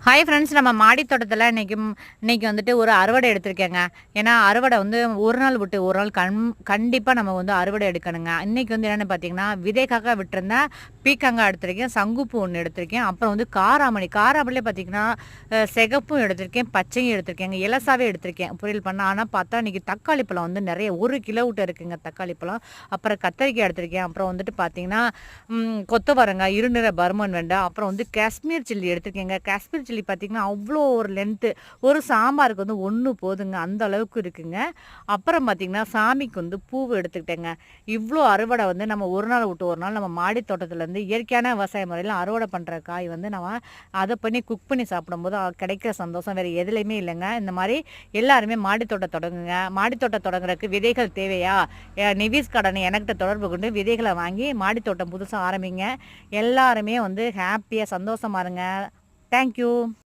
Hi friends, நம்ம மாடி தோட்டத்தில் இன்னைக்கு வந்துட்டு ஒரு அறுவடை எடுத்திருக்கேங்க. ஏன்னா அறுவடை வந்து ஒரு நாள் விட்டு ஒரு நாள் கண்டிப்பாக நம்ம வந்து அறுவடை எடுக்கணுங்க. இன்னைக்கு வந்து என்னென்னு பார்த்தீங்கன்னா, விதைக்காக விட்டுருந்தேன் பீக்கங்காய் எடுத்திருக்கேன், சங்குப்பூ ஒன்று எடுத்திருக்கேன், அப்புறம் வந்து காராமணிலே பார்த்தீங்கன்னா சிகப்பும் எடுத்திருக்கேன், பச்சையும் எடுத்திருக்கேங்க, இலசாவே எடுத்திருக்கேன் பொரியல் பண்ண. ஆனால் பார்த்தா இன்னைக்கு தக்காளி பழம் வந்து நிறைய 1 கிலோ விட்டு இருக்குங்க தக்காளி பழம். அப்புறம் கத்தரிக்காய் எடுத்திருக்கேன், அப்புறம் வந்துட்டு பார்த்தீங்கன்னா கொத்தவரங்காய், இருநிற பர்மன் வெண்டை, அப்புறம் வந்து காஷ்மீர் சில்லி எடுத்திருக்கேங்க. காஷ்மீர் சில்லி பார்த்தீங்கன்னா அவ்வளோ ஒரு லென்த்து, ஒரு சாம்பாருக்கு வந்து ஒன்று போதுங்க, அந்த அளவுக்கு இருக்குங்க. அப்புறம் பார்த்தீங்கன்னா சாமிக்கு வந்து பூவு எடுத்துக்கிட்டேங்க. இவ்வளோ அறுவடை வந்து நம்ம ஒரு நாள் விட்டு ஒரு நாள் நம்ம மாடி தோட்டத்துலேருந்து இயற்கையான விவசாய முறையில் அறுவடை பண்ணுற காய் வந்து நம்ம அதை பண்ணி குக் பண்ணி சாப்பிடும்போது கிடைக்கிற சந்தோஷம் வேறு எதுலேயுமே இல்லைங்க. இந்த மாதிரி எல்லாருமே மாடி தோட்டம் தொடங்குங்க. மாடி தோட்டம் தொடங்குறதுக்கு விதைகள் தேவையா? நிவிஸ் கார்டன் எனக்கிட்ட தொடர்பு கொண்டு விதைகளை வாங்கி மாடி தோட்டம் புதுசாக ஆரம்பிங்க. எல்லாருமே வந்து ஹாப்பியாக சந்தோஷமா இருங்க. தேங்க்யூ.